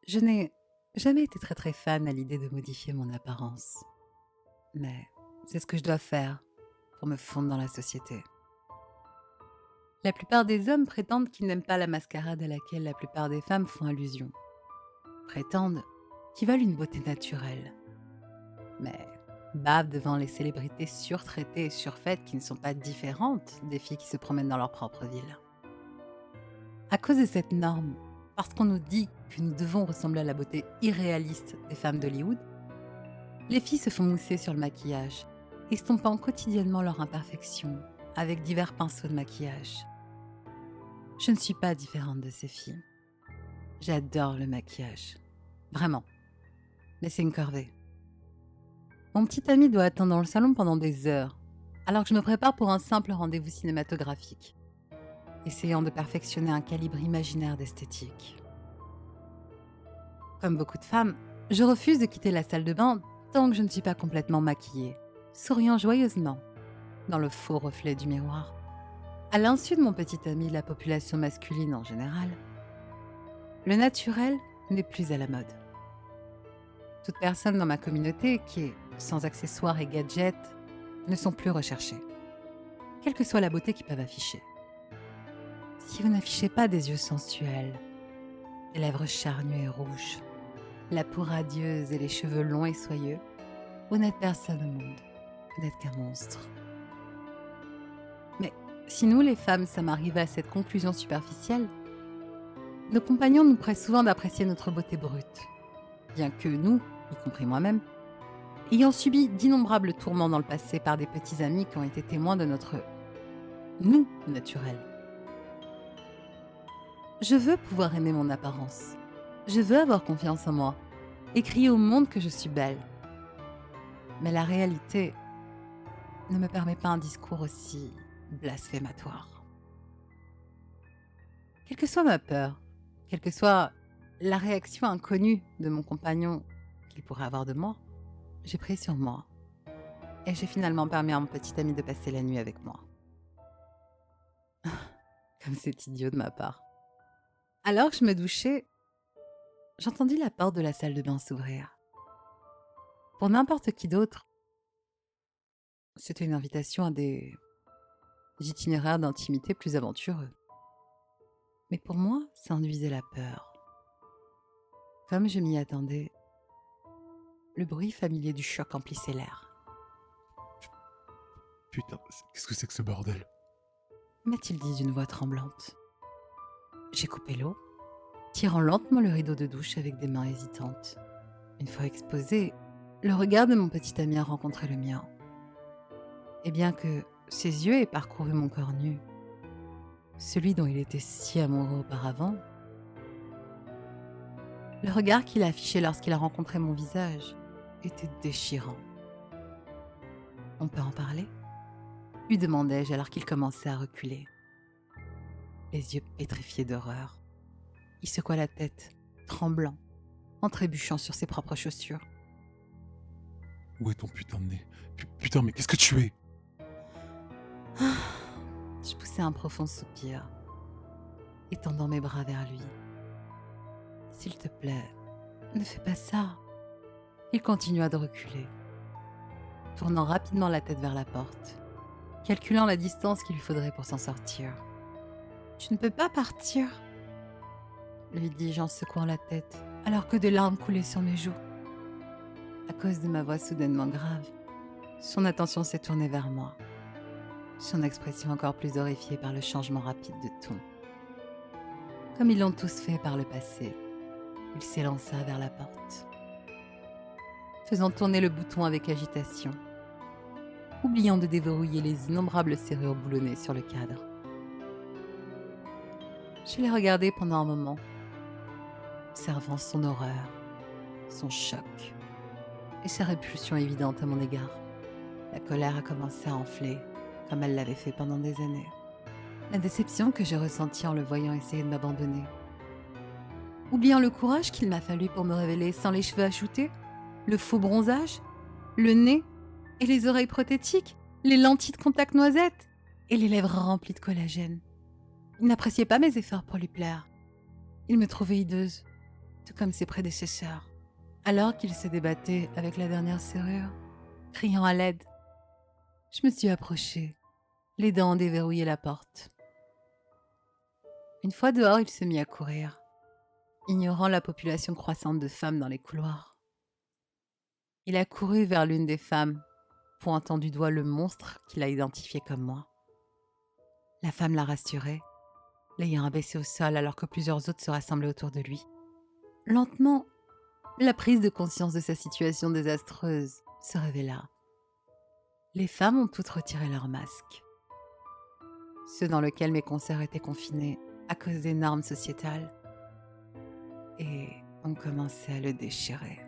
Je n'ai jamais été très fan à l'idée de modifier mon apparence, mais c'est ce que je dois faire pour me fondre dans la société. La plupart des hommes prétendent qu'ils n'aiment pas la mascarade à laquelle la plupart des femmes font allusion. Prétendent qu'ils veulent une beauté naturelle, mais bavent devant les célébrités surtraitées et surfaites qui ne sont pas différentes des filles qui se promènent dans leur propre ville. À cause de cette norme, parce qu'on nous dit que nous devons ressembler à la beauté irréaliste des femmes d'Hollywood, les filles se font mousser sur le maquillage, estompant quotidiennement leurs imperfections avec divers pinceaux de maquillage. Je ne suis pas différente de ces filles. J'adore le maquillage. Vraiment. Mais c'est une corvée. Mon petit ami doit attendre dans le salon pendant des heures, alors que je me prépare pour un simple rendez-vous cinématographique, essayant de perfectionner un calibre imaginaire d'esthétique. Comme beaucoup de femmes, je refuse de quitter la salle de bain tant que je ne suis pas complètement maquillée, souriant joyeusement dans le faux reflet du miroir. À l'insu de mon petit ami de la population masculine en général, le naturel n'est plus à la mode. Toute personne dans ma communauté qui est sans accessoires et gadgets ne sont plus recherchées, quelle que soit la beauté qu'ils peuvent afficher. Si vous n'affichez pas des yeux sensuels, des lèvres charnues et rouges, la peau radieuse et les cheveux longs et soyeux, vous n'êtes personne au monde, vous n'êtes qu'un monstre. Mais si nous, les femmes, sommes arrivées à cette conclusion superficielle, nos compagnons nous pressent souvent d'apprécier notre beauté brute, bien que nous, y compris moi-même, ayant subi d'innombrables tourments dans le passé par des petits amis qui ont été témoins de notre nous naturel. Je veux pouvoir aimer mon apparence. Je veux avoir confiance en moi et crier au monde que je suis belle. Mais la réalité ne me permet pas un discours aussi blasphématoire. Quelle que soit ma peur, quelle que soit la réaction inconnue de mon compagnon qu'il pourrait avoir de moi, j'ai pris sur moi et j'ai finalement permis à mon petit ami de passer la nuit avec moi. Comme c'est idiot de ma part. Alors que je me douchais, j'entendis la porte de la salle de bain s'ouvrir. Pour n'importe qui d'autre, c'était une invitation à des itinéraires d'intimité plus aventureux. Mais pour moi, ça induisait la peur. Comme je m'y attendais, le bruit familier du choc emplissait l'air. Putain, qu'est-ce que c'est que ce bordel? M'a-t-il dit d'une voix tremblante. J'ai coupé l'eau, tirant lentement le rideau de douche avec des mains hésitantes. Une fois exposé, le regard de mon petit ami a rencontré le mien. Et bien que ses yeux aient parcouru mon corps nu, celui dont il était si amoureux auparavant, le regard qu'il a affiché lorsqu'il a rencontré mon visage était déchirant. On peut en parler ? Lui demandai-je alors qu'il commençait à reculer, les yeux pétrifiés d'horreur. Il secoua la tête, tremblant, en trébuchant sur ses propres chaussures. Où est ton putain de nez? Putain, mais qu'est-ce que tu es? Je poussai un profond soupir, étendant mes bras vers lui. S'il te plaît, ne fais pas ça. Il continua de reculer, tournant rapidement la tête vers la porte, calculant la distance qu'il lui faudrait pour s'en sortir. Tu ne peux pas partir, lui dis-je en secouant la tête, alors que des larmes coulaient sur mes joues. À cause de ma voix soudainement grave, son attention s'est tournée vers moi, son expression encore plus horrifiée par le changement rapide de ton. Comme ils l'ont tous fait par le passé, il s'élança vers la porte, faisant tourner le bouton avec agitation, oubliant de déverrouiller les innombrables serrures boulonnées sur le cadre. Je l'ai regardé pendant un moment, observant son horreur, son choc et sa répulsion évidente à mon égard. La colère a commencé à enfler, comme elle l'avait fait pendant des années. La déception que j'ai ressentie en le voyant essayer de m'abandonner. Oubliant le courage qu'il m'a fallu pour me révéler sans les cheveux ajoutés, le faux bronzage, le nez et les oreilles prothétiques, les lentilles de contact noisette et les lèvres remplies de collagène. Il n'appréciait pas mes efforts pour lui plaire. Il me trouvait hideuse, tout comme ses prédécesseurs, alors qu'il se débattait avec la dernière serrure, criant à l'aide. Je me suis approchée, l'aidant à déverrouiller la porte. Une fois dehors, il se mit à courir, ignorant la population croissante de femmes dans les couloirs. Il a couru vers l'une des femmes, pointant du doigt le monstre qu'il a identifié comme moi. La femme l'a rassuré, l'ayant abaissé au sol alors que plusieurs autres se rassemblaient autour de lui. Lentement, la prise de conscience de sa situation désastreuse se révéla. Les femmes ont toutes retiré leurs masques, ceux dans lesquels mes concerts étaient confinés à cause des normes sociétales, et ont commencé à le déchirer.